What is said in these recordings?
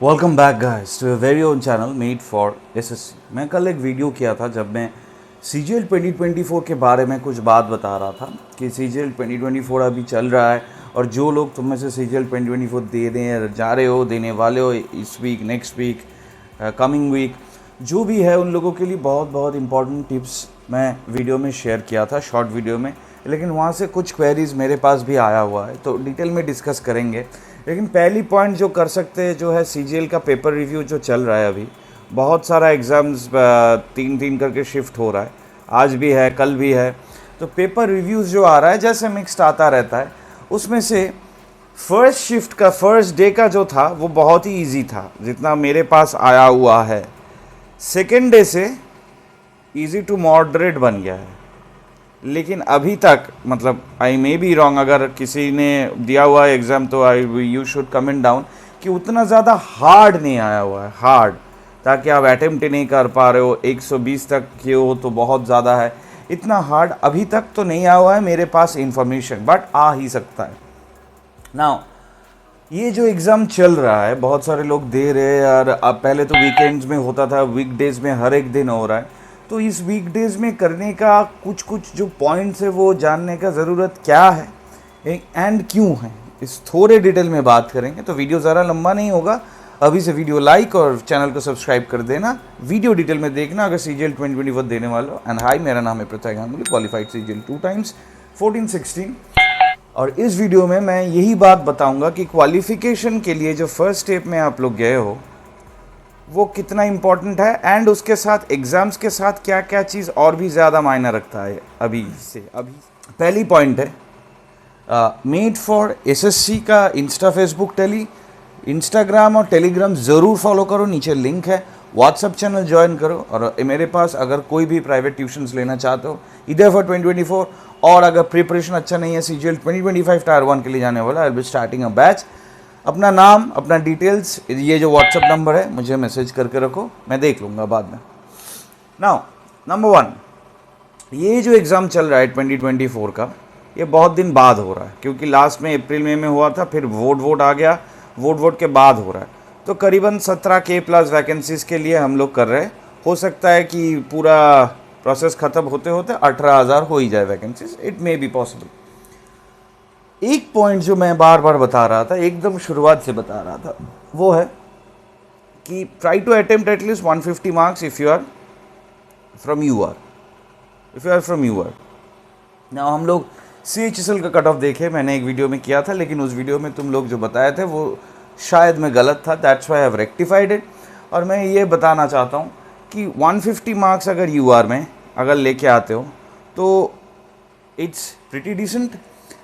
Welcome back guys to very own channel made for SSC. मैं कल एक video किया था जब मैं सीजीएल 2024 के बारे में कुछ बात बता रहा था कि सीजीएल 2024 अभी चल रहा है और जो लोग तुम में से सीजीएल 2024 देने जा रहे हो, देने वाले हो इस week, next week, coming week, जो भी है उन लोगों के लिए बहुत बहुत इंपॉर्टेंट टिप्स मैं वीडियो में शेयर किया था, शॉर्ट वीडियो में। लेकिन वहाँ से कुछ क्वेरीज़ मेरे पास भी आया हुआ है तो डिटेल में डिस्कस करेंगे। लेकिन पहली पॉइंट जो कर सकते हैं जो है सीजीएल का पेपर रिव्यू जो चल रहा है अभी, बहुत सारा एग्ज़ाम्स तीन तीन करके शिफ्ट हो रहा है, आज भी है कल भी है। तो पेपर रिव्यूज़ जो आ रहा है जैसे मिक्स्ड आता रहता है, उसमें से फर्स्ट शिफ्ट का फर्स्ट डे का जो था वो बहुत ही इजी था जितना मेरे पास आया हुआ है। सेकेंड डे से इजी टू मॉडरेट बन गया है, लेकिन अभी तक मतलब आई मे बी रॉन्ग, अगर किसी ने दिया हुआ है एग्ज़ाम तो आई यू शुड कमेंट डाउन कि उतना ज़्यादा हार्ड नहीं आया हुआ है। हार्ड ताकि आप अटेम्प्ट नहीं कर पा रहे हो, 120 तक किए हो तो बहुत ज़्यादा है। इतना हार्ड अभी तक तो नहीं आया हुआ है मेरे पास इंफॉर्मेशन, बट आ ही सकता है। नाउ ये जो एग्ज़ाम चल रहा है बहुत सारे लोग दे रहे हैं यार। अब पहले तो वीकेंड्स में होता था, वीकडेज़ में हर एक दिन हो रहा है। तो इस वीकडेज़ में करने का कुछ कुछ जो पॉइंट्स है वो जानने का ज़रूरत क्या है एंड क्यों है, इस थोड़े डिटेल में बात करेंगे। तो वीडियो ज़रा लंबा नहीं होगा, अभी से वीडियो लाइक और चैनल को सब्सक्राइब कर देना, वीडियो डिटेल में देखना अगर सीजीएल 2024 देने वाले हो। एंड हाई, मेरा नाम है प्रत्यय गांगुली, क्वालिफाइड सीजीएल 2 टाइम्स 14-16। और इस वीडियो में मैं यही बात बताऊंगा कि क्वालिफिकेशन के लिए जो फर्स्ट स्टेप में आप लोग गए हो वो कितना इम्पोर्टेंट है एंड उसके साथ एग्ज़ाम्स के साथ क्या क्या चीज़ और भी ज़्यादा मायने रखता है अभी से। अभी पहली पॉइंट है मेड फॉर एसएससी का इंस्टा, फेसबुक, इंस्टाग्राम और टेलीग्राम ज़रूर फॉलो करो, नीचे लिंक है। व्हाट्सअप चैनल ज्वाइन करो और मेरे पास अगर कोई भी प्राइवेट ट्यूशन्स लेना चाहते हो इधर फॉर 2024, और अगर प्रिपरेशन अच्छा नहीं है सीजीएल 2025 टायर 1 के लिए जाने वाला, I will be starting a batch. अपना नाम, अपना डिटेल्स, ये जो व्हाट्सअप नंबर है मुझे मैसेज करके रखो, मैं देख लूँगा बाद में। नाउ नंबर 1, ये जो एग्ज़ाम चल रहा है 2024 का, ये बहुत दिन बाद हो रहा है क्योंकि लास्ट में अप्रैल में हुआ था, फिर वोट आ गया, वोट के बाद हो रहा है। तो करीबन 17K प्लस वैकेंसीज़ के लिए हम लोग कर रहे हैं। हो सकता है कि पूरा प्रोसेस ख़त्म होते होते 18,000 हो ही जाए vacancies, it may be possible. एक पॉइंट जो मैं बार बार बता रहा था, एकदम शुरुआत से बता रहा था, वो है कि try to attempt at least 150 marks if you are from UR. ना हम लोग CHSL का कट ऑफ देखे, मैंने एक वीडियो में किया था, लेकिन उस वीडियो में तुम लोग जो बताए थे वो शायद मैं गलत था, that's why I have rectified it. और मैं ये बताना चाहता हूँ कि 150 मार्क्स अगर यूआर में अगर लेके आते हो तो it's pretty decent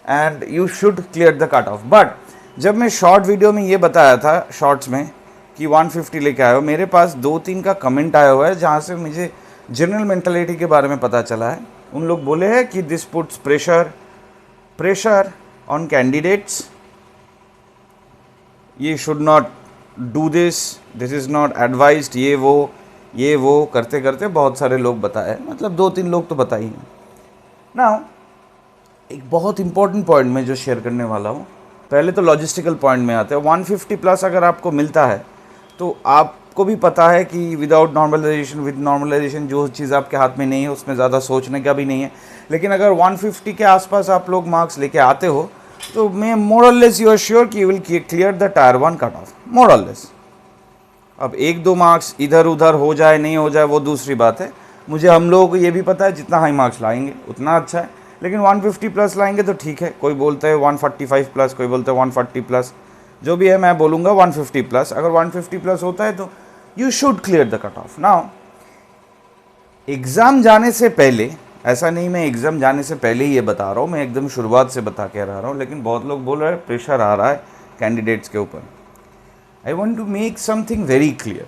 and you should clear the cut off. But जब मैं शॉर्ट वीडियो में ये बताया था, शॉर्ट्स में, कि 150 लेके आए हो, मेरे पास 2-3 का कमेंट आया हुआ है जहाँ से मुझे जनरल मेंटालिटी के बारे में पता चला है। उन लोग बोले हैं कि this puts pressure on candidates, ये should not do this is not advised, ये वो करते करते बहुत सारे लोग बताए, मतलब 2-3 लोग तो बताई हैं। नाउ एक बहुत इंपॉर्टेंट पॉइंट मैं जो शेयर करने वाला हूँ, पहले तो लॉजिस्टिकल पॉइंट में आते हैं। 150 प्लस अगर आपको मिलता है तो आपको भी पता है कि विद नॉर्मलाइजेशन जो चीज़ आपके हाथ में नहीं है उसमें ज़्यादा सोचने का भी नहीं है। लेकिन अगर 150 के आसपास आप लोग मार्क्स लेके आते हो तो मैं मोर और लेस यू आर श्योर कि you will clear the tier 1 cut off, more और लेस। अब 1-2 मार्क्स इधर उधर हो जाए नहीं हो जाए वो दूसरी बात है। मुझे हम लोगों को ये भी पता है जितना हाई मार्क्स लाएंगे उतना अच्छा है, लेकिन 150 प्लस लाएंगे तो ठीक है। कोई बोलते हैं 145 प्लस, कोई बोलते हैं 140 प्लस, जो भी है मैं बोलूँगा 150 प्लस। अगर 150 प्लस होता है तो you should clear the cut of. Now exam जाने से पहले, ऐसा नहीं मैं एग्ज़ाम जाने से पहले ही ये बता रहा हूँ, मैं एकदम शुरुआत से बता के रहा हूँ, लेकिन बहुत लोग बोल रहे हैं प्रेशर आ रहा है कैंडिडेट्स के ऊपर। I want to make something very clear.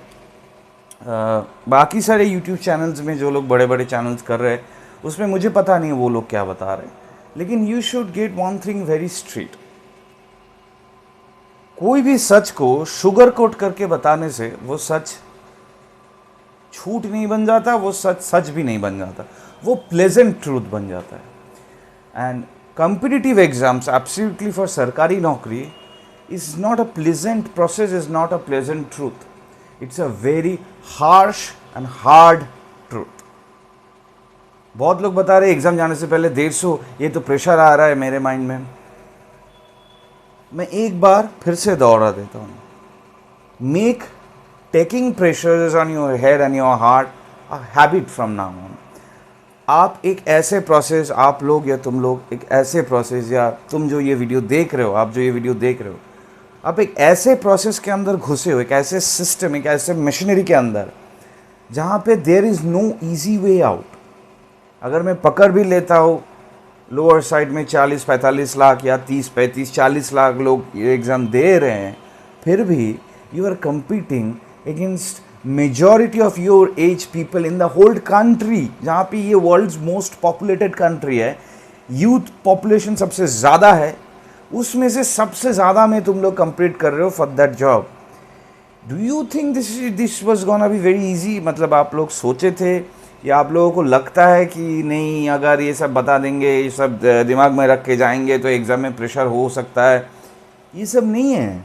बाकी सारे यूट्यूब चैनल्स में जो लोग बड़े बड़े चैनल्स कर रहे हैं उसमें मुझे पता नहीं वो लोग क्या बता रहे हैं, लेकिन you should get one thing very straight. कोई भी सच को शुगर कोट करके बताने से वो सच झूठ नहीं बन जाता, वो सच भी नहीं बन जाता, वो प्लेजेंट ट्रूथ बन जाता है। And competitive exams absolutely for सरकारी नौकरी is not a pleasant process, is not a pleasant truth. It's a very harsh and hard truth. बहुत लोग बता रहे एग्जाम जाने से पहले 150, ये तो प्रेशर आ रहा है मेरे माइंड में. मैं एक बार फिर से दोहरा देता हूँ, make taking pressures on your head and your heart a habit from now on. आप एक ऐसे प्रोसेस, आप लोग या तुम लोग एक ऐसे प्रोसेस, या तुम जो ये वीडियो देख रहे हो, आप जो ये वीडियो देख रहे हो, आप एक ऐसे प्रोसेस के अंदर घुसे हो, एक ऐसे सिस्टम, एक ऐसे मशीनरी के अंदर जहाँ पे there is no easy way out. अगर मैं पकड़ भी लेता हूँ लोअर साइड में 40-45 लाख या 30-35-40 लाख लोग ये एग्ज़ाम दे रहे हैं, फिर भी you are competing against majority of your age people in the whole country, जहाँ पे ये वर्ल्ड्स मोस्ट पॉपुलेटेड कंट्री है, यूथ पॉपुलेशन सबसे ज़्यादा है, उसमें से सबसे ज़्यादा में तुम लोग कंप्लीट कर रहे हो for that job. Do you think this was gonna be very easy? मतलब आप लोग सोचे थे, या आप लोगों को लगता है कि नहीं, अगर ये सब बता देंगे, ये सब दिमाग में रख के जाएंगे तो एग्ज़ाम में प्रेशर हो सकता है? ये सब नहीं है.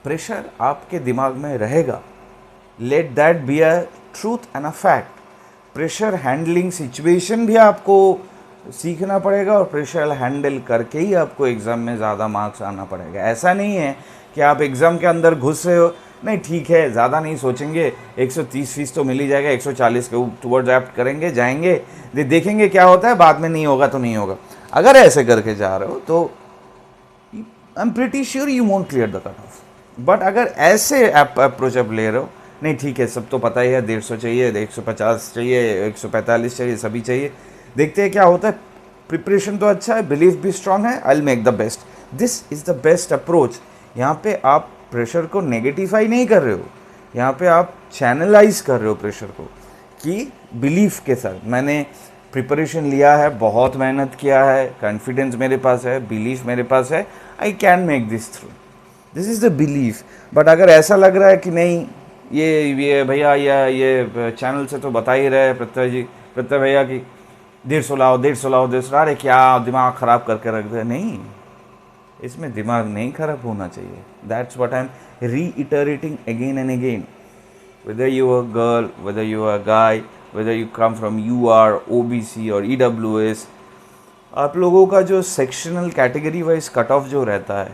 प्रेशर आपके दिमाग में रहेगा. Let that be a truth and a fact. Pressure handling situation भी आपको सीखना पड़ेगा, और प्रेशर हैंडल करके ही आपको एग्ज़ाम में ज़्यादा मार्क्स आना पड़ेगा. ऐसा नहीं है कि आप एग्ज़ाम के अंदर घुस रहे हो, नहीं ठीक है ज़्यादा नहीं सोचेंगे, 130 फीस तो मिल ही जाएगा, 140 के टुवर्ड्स एप्ट करेंगे, जाएंगे, देखेंगे क्या होता है, बाद में नहीं होगा तो नहीं होगा. अगर ऐसे करके जा रहे हो तो I am pretty sure you won't clear the cut off. But अगर ऐसे अप्रोच आप ले रहे हो, नहीं ठीक है सब तो पता ही है, 150 चाहिए, 150 चाहिए, 145 चाहिए, सभी चाहिए, देखते हैं क्या होता है. प्रिपरेशन तो अच्छा है, बिलीफ भी स्ट्रांग है, I will make the best. This is the best approach. यहाँ पे आप प्रेशर को नेगेटिफाई नहीं कर रहे हो, यहाँ पे आप चैनलाइज कर रहे हो प्रेशर को, कि बिलीफ के साथ मैंने प्रिपरेशन लिया है, बहुत मेहनत किया है, कॉन्फिडेंस मेरे पास है, बिलीफ मेरे पास है, I can make this through. This is the belief. But अगर ऐसा लग रहा है कि नहीं, ये भैया या ये चैनल से तो बता ही रहे प्रत्यय भैया कि 150 लाओ, 150 लाओ, 150, अरे क्या दिमाग ख़राब करके रख दे. नहीं, इसमें दिमाग नहीं ख़राब होना चाहिए. That's what I am reiterating again and again. Whether you are girl, whether you are guy, whether you come from UR, OBC और EWS, आप लोगों का जो sectional category wise cut off जो रहता है,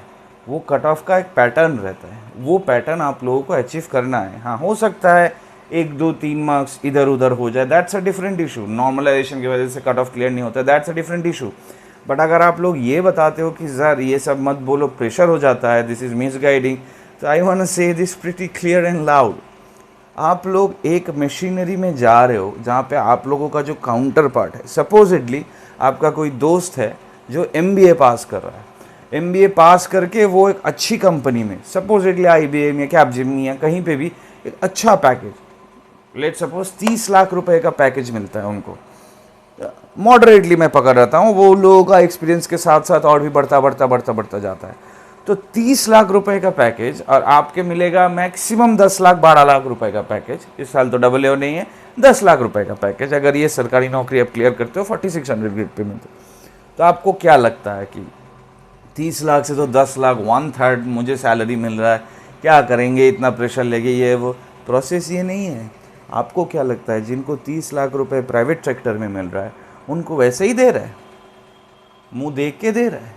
वो कट ऑफ का एक पैटर्न रहता है. वो पैटर्न आप लोगों को अचीव करना है. हाँ, हो सकता है 1, 2, 3 मार्क्स इधर उधर हो जाए, that's a different issue. Normalisation की वजह से कट ऑफ क्लियर नहीं होता, that's a different issue. But अगर आप लोग ये बताते हो कि सर ये सब मत बोलो, प्रेशर हो जाता है, दिस इज़ मिसगाइडिंग, तो आई वांट टू से this pretty clear and loud. आप लोग एक मशीनरी में जा रहे हो जहाँ पे आप लोगों का जो काउंटर पार्ट है, सपोजिटली आपका कोई दोस्त है जो MBA पास कर रहा है, MBA पास करके वो एक अच्छी कंपनी में, सपोजिटली IBM या कैपजेमिनी या कहीं पे भी, एक अच्छा पैकेज, लेट सपोज 30 लाख रुपए का पैकेज मिलता है उनको. मॉडरेटली मैं पकड़ रहता हूँ, वो लोगों का एक्सपीरियंस के साथ साथ और भी बढ़ता जाता है. तो 30 लाख रुपए का पैकेज, और आपके मिलेगा मैक्सिमम 10 लाख 12 लाख रुपए का पैकेज. इस साल तो AA नहीं है, 10 लाख रुपए का पैकेज. अगर ये सरकारी नौकरी आप क्लियर करते हो 4600 ग्रेड पे मिलते, तो आपको क्या लगता है कि 30 लाख से तो 10 लाख, 1/3 मुझे सैलरी मिल रहा है, क्या करेंगे, इतना प्रेशर लेके, ये वो. प्रोसेस ये नहीं है. आपको क्या लगता है जिनको 30 लाख रुपए प्राइवेट सेक्टर में मिल रहा है, उनको वैसे ही दे रहा है, मुंह देख के दे रहा है?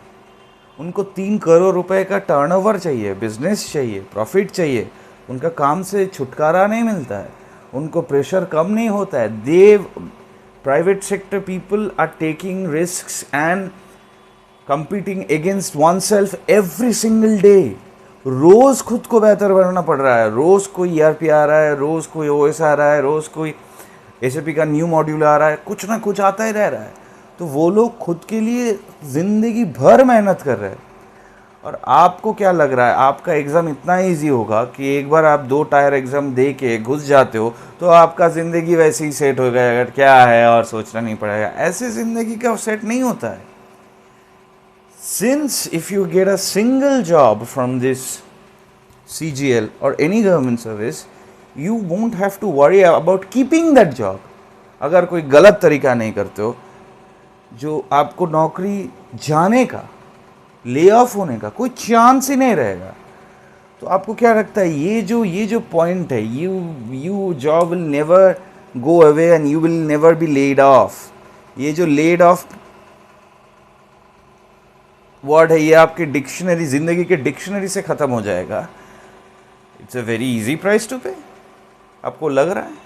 उनको 3 करोड़ रुपए का टर्नओवर चाहिए, बिजनेस चाहिए, प्रॉफिट चाहिए. उनका काम से छुटकारा नहीं मिलता है, उनको प्रेशर कम नहीं होता है. Private sector people are taking risks and competing against oneself every single day. रोज़ खुद को बेहतर बनाना पड़ रहा है. रोज़ कोई ERP आ रहा है, रोज़ कोई OS आ रहा है, रोज़ कोई SAP का न्यू मॉड्यूल आ रहा है, कुछ ना कुछ आता ही रह रहा है. तो वो लोग खुद के लिए ज़िंदगी भर मेहनत कर रहे हैं. और आपको क्या लग रहा है आपका एग्ज़ाम इतना इजी होगा कि एक बार आप 2 टायर एग्ज़ाम दे के घुस जाते हो तो आपका ज़िंदगी वैसे ही सेट हो गया, क्या है और सोचना नहीं पड़ेगा? ऐसे ज़िंदगी का सेट नहीं होता है. Since if you get a single job from this CGL or any government service, you won't have to worry about keeping that job. अगर कोई गलत तरीका नहीं करते हो जो आपको नौकरी जाने का ले ऑफ होने का कोई चांस ही नहीं रहेगा। तो आपको क्या लगता है ये जो पॉइंट है, you job will never go away and you will never be laid off, ये जो लेड ऑफ वर्ड है ये आपके डिक्शनरी, जिंदगी के डिक्शनरी से ख़त्म हो जाएगा। It's a very easy price to pay. आपको लग रहा है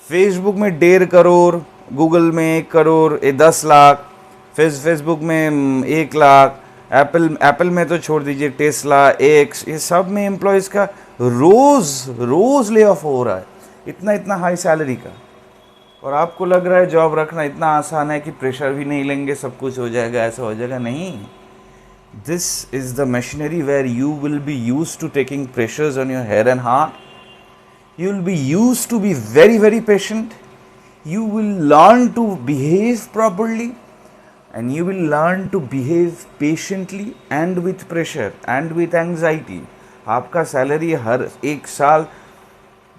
फेसबुक में 1.5 करोड़, गूगल में 1 करोड़, 10 लाख, फेसबुक में 1 लाख, एप्पल में तो छोड़ दीजिए, टेस्ला, एक्स, ये सब में एम्प्लॉयज़ का रोज़ ले ऑफ हो रहा है, इतना हाई सैलरी का। और आपको लग रहा है जॉब रखना इतना आसान है कि प्रेशर भी नहीं लेंगे सब कुछ हो जाएगा, ऐसा हो जाएगा। नहीं, this is the machinery where you will be use to taking pressures on your head and heart. You will be used to be very patient. You will learn to behave properly, and you will learn to behave patiently and with pressure and with anxiety. आपका salary हर एक साल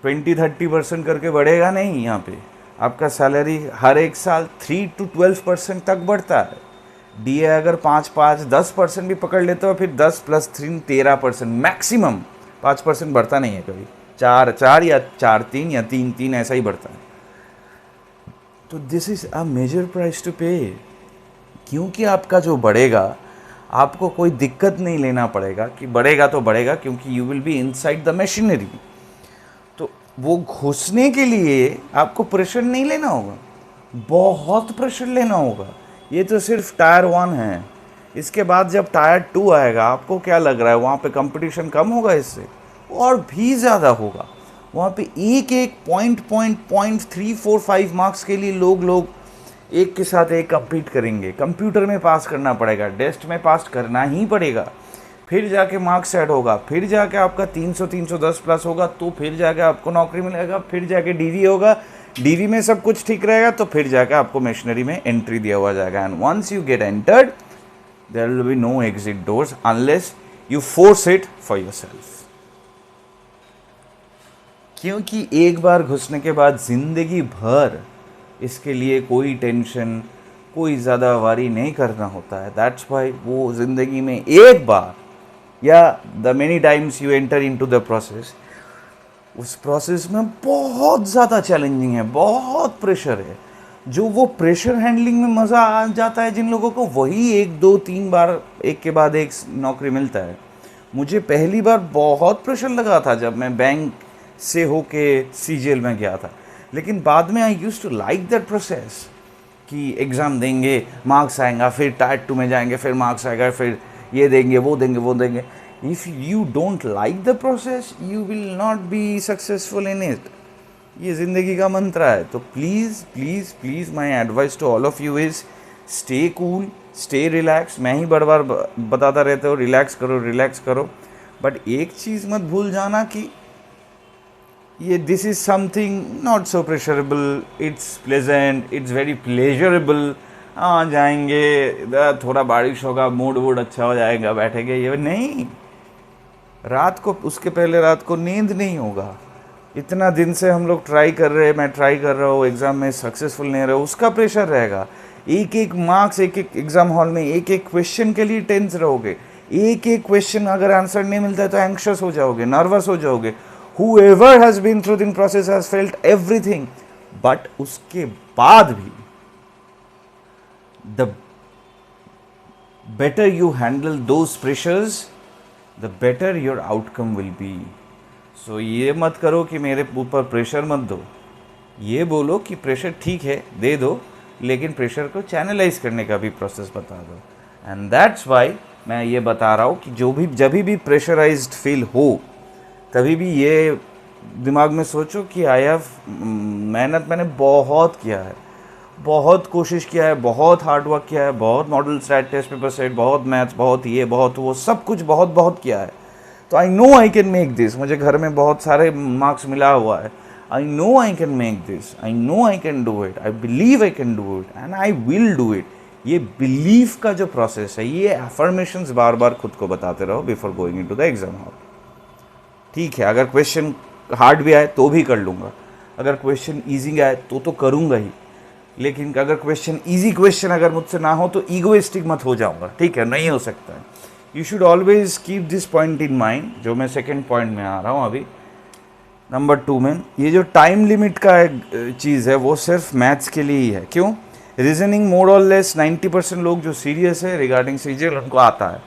20-30% करके बढ़ेगा नहीं, यहाँ पे आपका salary हर एक साल 3 to 12% तक बढ़ता है। DA अगर 5-10% भी पकड़ लेते हो, फिर 10 + 3 13%, मैक्सिमम 5% बढ़ता नहीं है कभी, 4 या 4-3 या 3-3 ऐसा ही बढ़ता है। तो this is a major price to pay, क्योंकि आपका जो बढ़ेगा आपको कोई दिक्कत नहीं लेना पड़ेगा कि बढ़ेगा तो बढ़ेगा, क्योंकि you will be inside the machinery. तो वो घुसने के लिए आपको प्रेशर नहीं लेना होगा, बहुत प्रेशर लेना होगा। ये तो सिर्फ टायर 1 है, इसके बाद जब टायर 2 आएगा, आपको क्या लग रहा है वहाँ पे कंपटीशन कम होगा इससे? और भी ज़्यादा होगा। वहाँ पे एक पॉइंट 3, 4, 5 मार्क्स के लिए लोग एक के साथ एक कम्पीट करेंगे। कंप्यूटर में पास करना पड़ेगा, टेस्ट में पास करना ही पड़ेगा, फिर जाके मार्क्स सेट होगा, फिर जाके आपका 300-310 प्लस होगा, तो फिर जाके आपको नौकरी मिलेगा, फिर जाके डीवी होगा, डीवी में सब कुछ ठीक रहेगा, तो फिर जाके आपको मशीनरी में एंट्री दिया हुआ जाएगा। And once you get entered, there will be no exit doors unless you force it for yourself. क्योंकि एक बार घुसने के बाद ज़िंदगी भर इसके लिए कोई टेंशन, कोई ज़्यादा वारी नहीं करना होता है। दैट्स वाई वो ज़िंदगी में एक बार या the many times you enter into the process, उस प्रोसेस में बहुत ज़्यादा चैलेंजिंग है, बहुत प्रेशर है। जो वो प्रेशर हैंडलिंग में मज़ा आ जाता है जिन लोगों को, वही 1, 2, 3 बार एक के बाद एक नौकरी मिलता है। मुझे पहली बार बहुत प्रेशर लगा था जब मैं बैंक से होके CGL में गया था, लेकिन बाद में I used to like that process कि एग्ज़ाम देंगे, मार्क्स आएगा, फिर टायर 2 में जाएंगे, फिर मार्क्स आएगा, फिर ये देंगे, वो देंगे। If you don't like the process, you will not be successful in it. ये ज़िंदगी का मंत्र है। तो please my advice to all of you is stay cool, stay relax. मैं ही बार बताता रहता हूँ रिलैक्स करो, बट एक चीज़ मत भूल जाना कि ये this is something not so pressurable, it's pleasant, it's very pleasurable. हाँ, जाएंगे, थोड़ा बारिश होगा, मूड अच्छा हो जाएगा, बैठेंगे, ये नहीं। रात को, उसके पहले रात को नींद नहीं होगा। इतना दिन से हम लोग ट्राई कर रहे हैं, मैं ट्राई कर रहा हूँ, एग्ज़ाम में सक्सेसफुल नहीं रहा, उसका प्रेशर रहेगा। एक मार्क्स, एक एग्ज़ाम हॉल में एक क्वेश्चन के लिए टेंस रहोगे। एक क्वेश्चन अगर आंसर नहीं मिलता है तो एंक्शस हो जाओगे, नर्वस हो जाओगे। Whoever has been through the process has felt everything, but उसके बाद भी the better you handle those pressures, the better your outcome will be. So ये मत करो कि मेरे ऊपर प्रेशर मत दो, ये बोलो कि प्रेशर ठीक है दे दो, लेकिन प्रेशर को चैनलाइज करने का भी प्रोसेस बता दो। एंड दैट्स वाई मैं ये बता रहा हूँ कि जब भी प्रेशराइज्ड फील हो, तभी भी ये दिमाग में सोचो कि मेहनत मैंने बहुत किया है, बहुत कोशिश किया है, बहुत हार्ड वर्क किया है, बहुत model stat, test paper set, बहुत मैथ्स, बहुत ये, बहुत वो, सब कुछ बहुत किया है। तो I know I can make this. मुझे घर में बहुत सारे मार्क्स मिला हुआ है। I know I can make this, I know I can do it, I believe I can do it and I will do it. ये बिलीफ का जो प्रोसेस है, ये अफर्मेशंस बार खुद को बताते रहो before going into the exam hall. ठीक है, अगर क्वेश्चन हार्ड भी आए तो भी कर लूँगा, अगर क्वेश्चन ईजी आए तो करूँगा ही, लेकिन अगर क्वेश्चन इजी क्वेश्चन अगर मुझसे ना हो तो ईगोइस्टिक मत हो जाऊंगा, ठीक है, नहीं हो सकता है। You should always keep this point in mind, जो मैं सेकेंड पॉइंट में आ रहा हूँ अभी, नंबर 2 में। ये जो टाइम लिमिट का चीज़ है वो सिर्फ मैथ्स के लिए ही है। क्यों? रीजनिंग मोर और लेस 90% लोग जो सीरियस है रिगार्डिंग सीजीएल उनको आता है।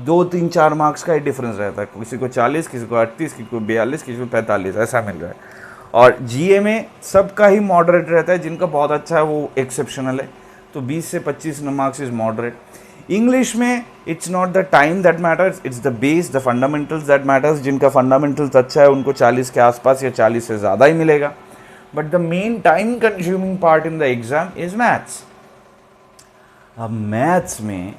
2 3 4 मार्क्स का ही डिफरेंस रहता है, किसी को 40, किसी को 38, किसी को 42, किसी को 45 ऐसा मिल रहा है। और जीए में सबका ही मॉडरेट रहता है, जिनका बहुत अच्छा है वो एक्सेप्शनल है, तो 20 से 25 मार्क्स इज मॉडरेट। इंग्लिश में it's not the time that matters, it's the base, the fundamentals that matters. जिनका फंडामेंटल्स अच्छा है उनको 40 के आसपास या 40 से ज़्यादा ही मिलेगा। But the main time consuming part in the exam is maths. अब मैथ्स में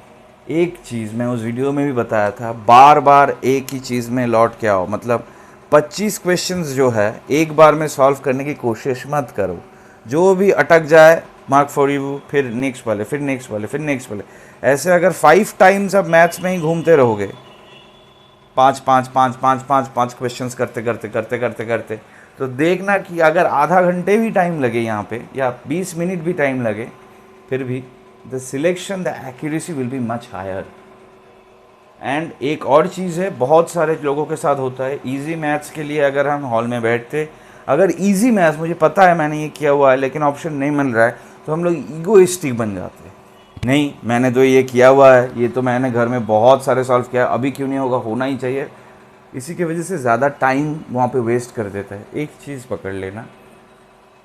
एक चीज़ मैं उस वीडियो में भी बताया था, बार बार एक ही चीज़ में लौट के आओ। मतलब 25 क्वेश्चंस जो है एक बार में सॉल्व करने की कोशिश मत करो, जो भी अटक जाए मार्क फॉर यू, फिर नेक्स्ट वाले, फिर नेक्स्ट वाले, फिर नेक्स्ट वाले। ऐसे अगर 5 टाइम्स आप मैथ्स में ही घूमते रहोगे, 5 क्वेश्चंस करते करते करते करते करते, तो देखना कि अगर आधा घंटे भी टाइम लगे यहाँ पे या 20 मिनट भी टाइम लगे, फिर भी the selection, the accuracy will be much higher. And एक और चीज़ है, बहुत सारे लोगों के साथ होता है, इजी मैथ्स के लिए अगर हम हॉल में बैठते, अगर इजी मैथ्स मुझे पता है मैंने ये किया हुआ है लेकिन ऑप्शन नहीं मिल रहा है, तो हम लोग ईगोइस्टिक बन जाते हैं। नहीं, मैंने तो ये किया हुआ है, ये तो मैंने घर में बहुत सारे सॉल्व किया, अभी क्यों नहीं होगा, होना ही चाहिए। इसी की वजह से ज़्यादा टाइम वहाँ पे वेस्ट कर देता है। एक चीज़ पकड़ लेना,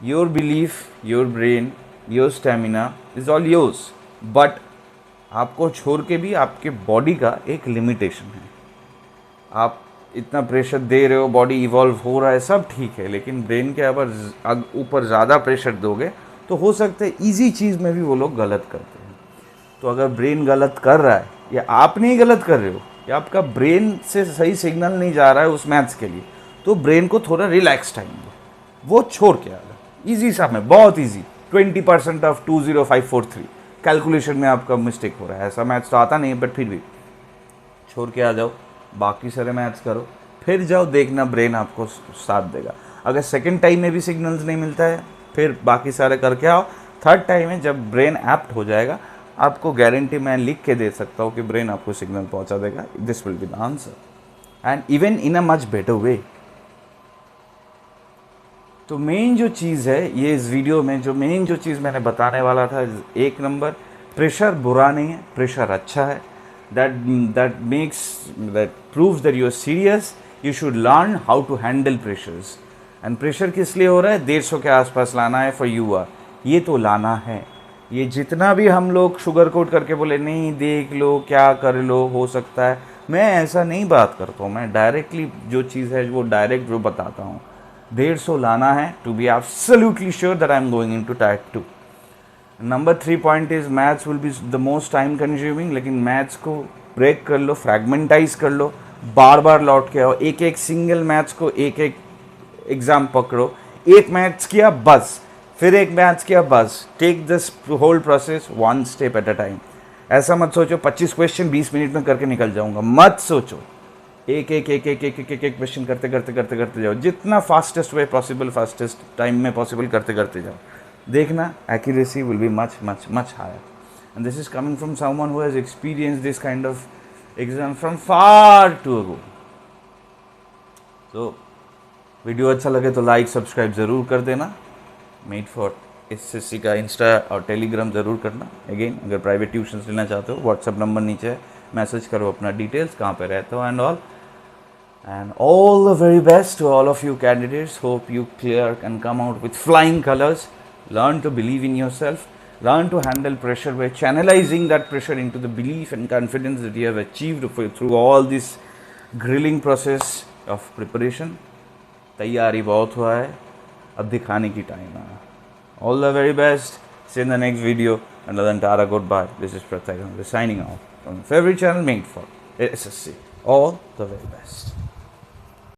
your belief, your brain, your stamina is all yours, but आपको छोड़ के भी आपके बॉडी का एक लिमिटेशन है। आप इतना प्रेशर दे रहे हो, बॉडी इवॉल्व हो रहा है, सब ठीक है, लेकिन ब्रेन के ऊपर ज़्यादा प्रेशर दोगे तो हो सकता है ईजी चीज़ में भी वो लोग गलत करते हैं। तो अगर ब्रेन गलत कर रहा है, या आप नहीं गलत कर रहे हो, या आपका ब्रेन से सही सिग्नल नहीं जा रहा है उस मैथ्स के लिए, तो ब्रेन को थोड़ा रिलैक्स टाइम दो, वो छोड़ के आ जाए। ईजी सा में, बहुत ईजी, 20% ऑफ 20543 कैलकुलेशन में आपका मिस्टेक हो रहा है। ऐसा मैथ्स तो आता नहीं है, बट फिर भी छोड़ के आ जाओ, बाकी सारे मैथ्स करो, फिर जाओ, देखना ब्रेन आपको साथ देगा। अगर सेकंड टाइम में भी सिग्नल्स नहीं मिलता है, फिर बाकी सारे करके आओ। थर्ड टाइम में जब ब्रेन एप्ट हो जाएगा, आपको गारंटी मैं लिख के दे सकता हूँ कि ब्रेन आपको सिग्नल पहुँचा देगा, this will be the answer and even in a much better way. तो मेन जो चीज़ है ये इस वीडियो में, जो मेन जो चीज़ मैंने बताने वाला था, एक नंबर, प्रेशर बुरा नहीं है, प्रेशर अच्छा है। that proves that you are serious. You should learn how to handle pressures. And pressure किस लिए हो रहा है? 150 के आसपास लाना है फॉर यू आर, ये तो लाना है। ये जितना भी हम लोग शुगर कोट करके बोले नहीं देख लो, क्या कर लो, हो सकता है, मैं ऐसा नहीं बात करता हूँ। मैं डायरेक्टली जो चीज़ है वो डायरेक्ट जो बताता हूँ, 150 लाना है to be absolutely sure that I am going into type 2। Number 3 point is maths will be the most time consuming, लेकिन मैथ्स को ब्रेक कर लो, फ्रैगमेंटाइज कर लो, बार बार लौट के आओ, एक एक सिंगल मैथ्स को एक एक एग्जाम पकड़ो। एक मैथ्स किया बस, फिर एक मैथ्स किया बस, take this whole process one step at a time. ऐसा मत सोचो 25 क्वेश्चन 20 मिनट में करके निकल जाऊंगा, मत सोचो। एक एक एक एक एक एक एक एक क्वेश्चन करते करते करते करते जाओ, जितना fastest way possible, fastest time में पॉसिबल करते करते जाओ, देखना accuracy will be much much much higher. And this is coming from someone who has experience this kind of exam from far two ago. तो वीडियो अच्छा लगे तो like subscribe ज़रूर कर देना। मेड फॉर एसएससी का इंस्टा और Telegram ज़रूर करना। अगेन अगर प्राइवेट ट्यूशन्स लेना चाहते हो, व्हाट्सएप नंबर नीचे है, मैसेज करो अपना डिटेल्स, कहाँ पे रहते हो and all. And all the very best to all of you candidates. Hope you clear and come out with flying colors. Learn to believe in yourself. Learn to handle pressure by channelizing that pressure into the belief and confidence that you have achieved through all this grilling process of preparation. तैयारी बहुत हुआ है, अब दिखाने की time है। All the very best. See you in the next video. Another Tara, goodbye. This is Prathak. I'm signing off from the favorite channel made for SSC. All the very best.